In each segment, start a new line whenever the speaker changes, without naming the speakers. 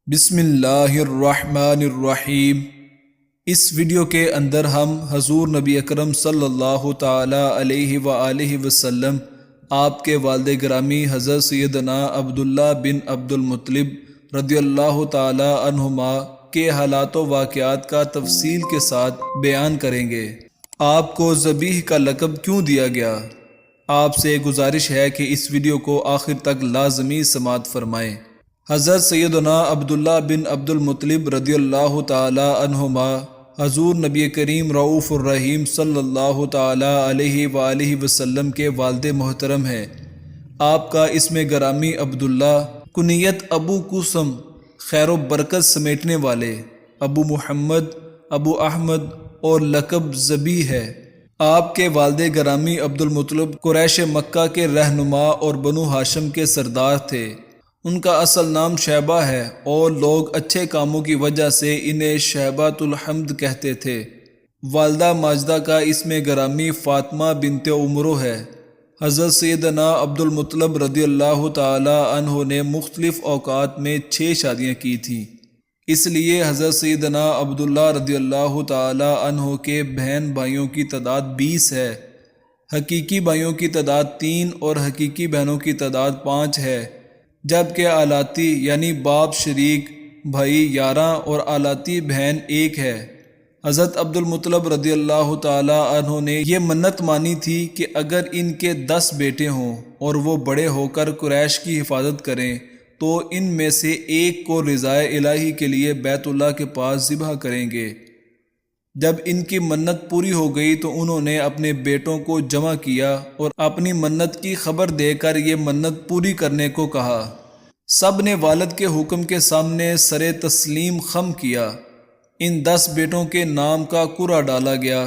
بسم اللہ الرحمن الرحیم۔ اس ویڈیو کے اندر ہم حضور نبی اکرم صلی اللہ تعالی علیہ وآلہ وسلم، آپ کے والد گرامی حضرت سیدنا عبداللہ بن عبد المطلب رضی اللہ تعالی عنہما کے حالات و واقعات کا تفصیل کے ساتھ بیان کریں گے۔ آپ کو ذبیح کا لقب کیوں دیا گیا؟ آپ سے گزارش ہے کہ اس ویڈیو کو آخر تک لازمی سماعت فرمائیں۔ حضرت سیدنا عبداللہ بن عبد المطلب رضی اللہ تعالی عنہما حضور نبی کریم رؤوف الرحیم صلی اللہ تعالی علیہ وآلہ وسلم کے والد محترم ہیں۔ آپ کا اسم گرامی عبداللہ، کنیت ابو قاسم، خیر و برکت سمیٹنے والے، ابو محمد، ابو احمد اور لقب ذبیح ہے۔ آپ کے والد گرامی عبد المطلب قریش مکہ کے رہنما اور بنو ہاشم کے سردار تھے۔ ان کا اصل نام شیبہ ہے اور لوگ اچھے کاموں کی وجہ سے انہیں شیبۃ الحمد کہتے تھے۔ والدہ ماجدہ کا اسم گرامی فاطمہ بنت عمرو ہے۔ حضرت سیدنا عبد المطلب رضی اللہ تعالی عنہ نے مختلف اوقات میں 6 شادیاں کی تھیں، اس لیے حضرت سیدنا عبداللہ رضی اللہ تعالی عنہ کے بہن بھائیوں کی تعداد 20 ہے۔ حقیقی بھائیوں کی تعداد 3 اور حقیقی بہنوں کی تعداد 5 ہے، جبکہ آلاتی یعنی باپ شریک بھائی 11 اور آلاتی بہن 1 ہے۔ حضرت عبد المطلب رضی اللہ تعالی عنہ نے یہ منت مانی تھی کہ اگر ان کے 10 بیٹے ہوں اور وہ بڑے ہو کر قریش کی حفاظت کریں تو ان میں سے ایک کو رضائے الہی کے لیے بیت اللہ کے پاس ذبح کریں گے۔ جب ان کی منت پوری ہو گئی تو انہوں نے اپنے بیٹوں کو جمع کیا اور اپنی منت کی خبر دے کر یہ منت پوری کرنے کو کہا۔ سب نے والد کے حکم کے سامنے سر تسلیم خم کیا۔ ان 10 بیٹوں کے نام کا قرعہ ڈالا گیا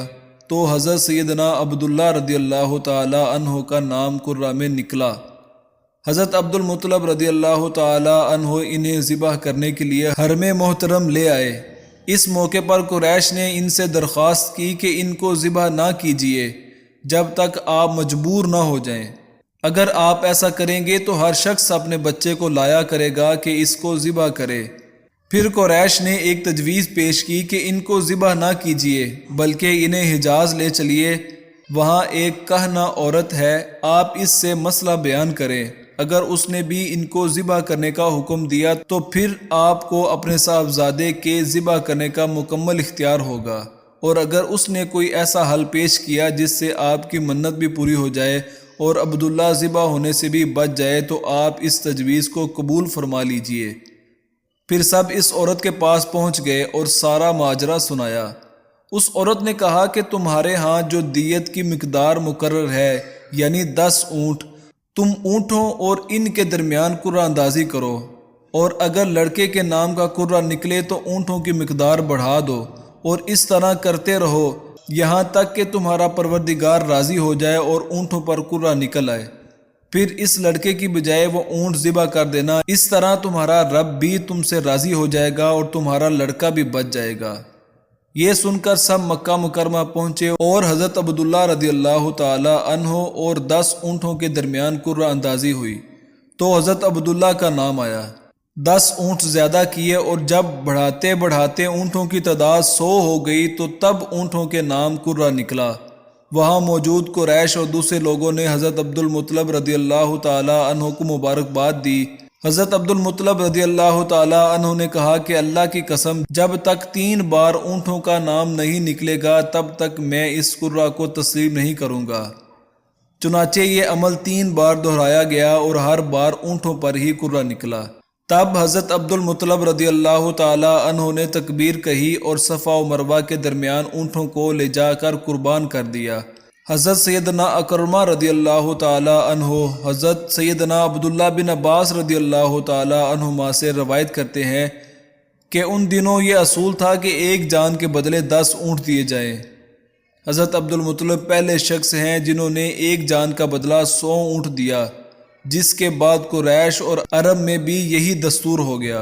تو حضرت سیدنا عبداللہ رضی اللہ تعالی عنہ کا نام قرعہ میں نکلا۔ حضرت عبد المطلب رضی اللہ تعالی عنہ انہیں ذبح کرنے کے لیے حرم محترم لے آئے۔ اس موقع پر قریش نے ان سے درخواست کی کہ ان کو ذبح نہ کیجیے جب تک آپ مجبور نہ ہو جائیں۔ اگر آپ ایسا کریں گے تو ہر شخص اپنے بچے کو لایا کرے گا کہ اس کو ذبح کرے۔ پھر قریش نے ایک تجویز پیش کی کہ ان کو ذبح نہ کیجیے بلکہ انہیں حجاز لے چلیے، وہاں ایک کہنہ عورت ہے، آپ اس سے مسئلہ بیان کریں۔ اگر اس نے بھی ان کو ذبح کرنے کا حکم دیا تو پھر آپ کو اپنے صاحبزادے کے ذبح کرنے کا مکمل اختیار ہوگا، اور اگر اس نے کوئی ایسا حل پیش کیا جس سے آپ کی منت بھی پوری ہو جائے اور عبداللہ ذبح ہونے سے بھی بچ جائے تو آپ اس تجویز کو قبول فرما لیجئے۔ پھر سب اس عورت کے پاس پہنچ گئے اور سارا ماجرا سنایا۔ اس عورت نے کہا کہ تمہارے ہاں جو دیت کی مقدار مقرر ہے یعنی 10 اونٹ، تم اونٹوں اور ان کے درمیان قرعہ اندازی کرو، اور اگر لڑکے کے نام کا قرعہ نکلے تو اونٹوں کی مقدار بڑھا دو، اور اس طرح کرتے رہو یہاں تک کہ تمہارا پروردگار راضی ہو جائے اور اونٹوں پر قرعہ نکل آئے۔ پھر اس لڑکے کی بجائے وہ اونٹ ذبح کر دینا، اس طرح تمہارا رب بھی تم سے راضی ہو جائے گا اور تمہارا لڑکا بھی بچ جائے گا۔ یہ سن کر سب مکہ مکرمہ پہنچے اور حضرت عبداللہ رضی اللہ تعالی عنہ اور 10 اونٹوں کے درمیان قرعہ اندازی ہوئی تو حضرت عبداللہ کا نام آیا۔ 10 اونٹ زیادہ کیے اور جب بڑھاتے بڑھاتے اونٹوں کی تعداد 100 ہو گئی تو تب اونٹوں کے نام قرعہ نکلا۔ وہاں موجود قریش اور دوسرے لوگوں نے حضرت عبد المطلب رضی اللہ تعالی عنہ کو مبارکباد دی۔ حضرت عبد المطلب رضی اللہ تعالی عنہ نے کہا کہ اللہ کی قسم، جب تک 3 بار اونٹوں کا نام نہیں نکلے گا تب تک میں اس قرعہ کو تسلیم نہیں کروں گا۔ چنانچہ یہ عمل 3 بار دہرایا گیا اور ہر بار اونٹوں پر ہی قرعہ نکلا۔ تب حضرت عبد المطلب رضی اللہ تعالی عنہ نے تکبیر کہی اور صفا و مروہ کے درمیان اونٹوں کو لے جا کر قربان کر دیا۔ حضرت سیدنا اکرمہ رضی اللہ تعالی عنہ حضرت سیدنا عبداللہ بن عباس رضی اللہ تعالی عنہما سے روایت کرتے ہیں کہ ان دنوں یہ اصول تھا کہ ایک جان کے بدلے 10 اونٹ دیے جائیں۔ حضرت عبد المطلب پہلے شخص ہیں جنہوں نے ایک جان کا بدلہ 100 اونٹ دیا، جس کے بعد قریش اور عرب میں بھی یہی دستور ہو گیا،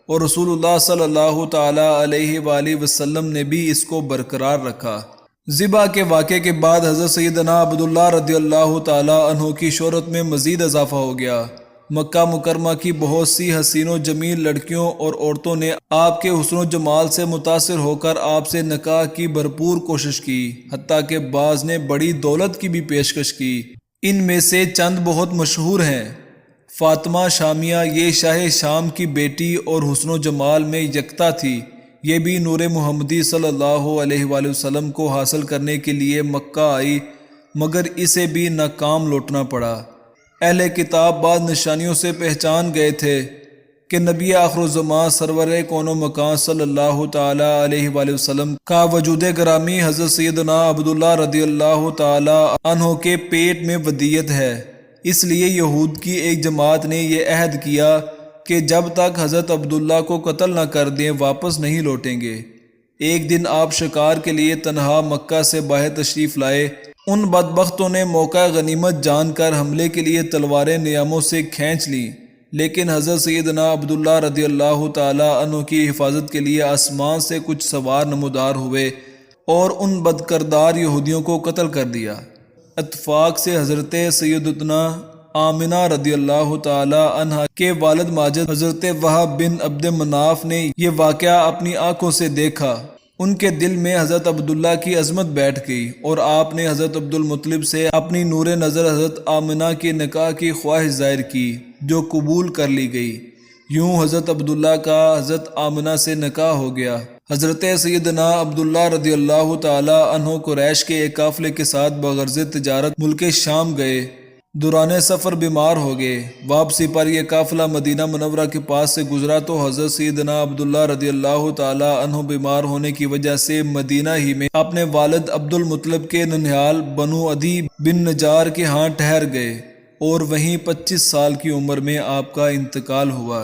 اور رسول اللہ صلی اللہ تعالی علیہ وآلہ وسلم نے بھی اس کو برقرار رکھا۔ ذبح کے واقعے کے بعد حضرت سیدنا عبداللہ رضی اللہ تعالی عنہ کی شہرت میں مزید اضافہ ہو گیا۔ مکہ مکرمہ کی بہت سی حسین و جمیل لڑکیوں اور عورتوں نے آپ کے حسن و جمال سے متاثر ہو کر آپ سے نکاح کی بھرپور کوشش کی، حتیٰ کہ بعض نے بڑی دولت کی بھی پیشکش کی۔ ان میں سے چند بہت مشہور ہیں۔ فاطمہ شامیہ، یہ شاہ شام کی بیٹی اور حسن و جمال میں یکتا تھی۔ یہ بھی نور محمدی صلی اللہ علیہ وآلہ وسلم کو حاصل کرنے کے لیے مکہ آئی، مگر اسے بھی ناکام لوٹنا پڑا۔ اہل کتاب بعض نشانیوں سے پہچان گئے تھے کہ نبی آخر الزمان سرور کون و مکان صلی اللہ تعالی علیہ وآلہ وسلم کا وجود گرامی حضرت سیدنا عبداللہ رضی اللہ تعالی عنہ کے پیٹ میں ودیعت ہے۔ اس لیے یہود کی ایک جماعت نے یہ عہد کیا کہ جب تک حضرت عبداللہ کو قتل نہ کر دیں واپس نہیں لوٹیں گے۔ ایک دن آپ شکار کے لیے تنہا مکہ سے باہر تشریف لائے۔ ان بدبختوں نے موقع غنیمت جان کر حملے کے لیے تلواریں نیاموں سے کھینچ لیں، لیکن حضرت سیدنا عبداللہ رضی اللہ تعالی عنہ کی حفاظت کے لیے آسمان سے کچھ سوار نمودار ہوئے اور ان بدکردار یہودیوں کو قتل کر دیا۔ اتفاق سے حضرت سیدتنا آمنہ رضی اللہ تعالی عنہ کے والد ماجد حضرت وہب بن عبد مناف نے یہ واقعہ اپنی آنکھوں سے دیکھا۔ ان کے دل میں حضرت عبداللہ کی عظمت بیٹھ گئی اور آپ نے حضرت عبدالمطلب سے اپنی نور نظر حضرت آمنہ کے نکاح کی خواہش ظاہر کی، جو قبول کر لی گئی۔ یوں حضرت عبداللہ کا حضرت آمنہ سے نکاح ہو گیا۔ حضرت سیدنا عبداللہ رضی اللہ تعالی عنہ قریش کے ایک قافلے کے ساتھ بغرض تجارت ملک شام گئے۔ دوران سفر بیمار ہو گئے۔ واپسی پر یہ قافلہ مدینہ منورہ کے پاس سے گزرا تو حضرت سیدنا عبداللہ رضی اللہ تعالی عنہ بیمار ہونے کی وجہ سے مدینہ ہی میں اپنے والد عبدالمطلب کے ننھیال بنو عدی بن نجار کے ہاں ٹھہر گئے اور وہیں 25 سال کی عمر میں آپ کا انتقال ہوا۔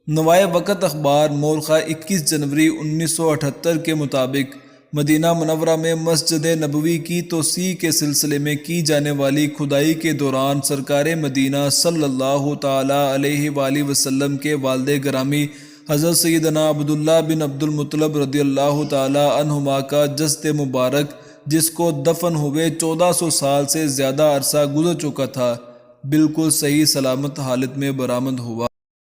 نوائے وقت اخبار مورخہ 21 جنوری 1978 کے مطابق مدینہ منورہ میں مسجد نبوی کی توسیع کے سلسلے میں کی جانے والی کھدائی کے دوران سرکار مدینہ صلی اللہ تعالی علیہ وآلہ وسلم کے والد گرامی حضرت سیدنا عبداللہ بن عبدالمطلب رضی اللہ تعالی عنہما کا جسد مبارک، جس کو دفن ہوئے 1400 سال سے زیادہ عرصہ گزر چکا تھا، بالکل صحیح سلامت حالت میں برآمد ہوا۔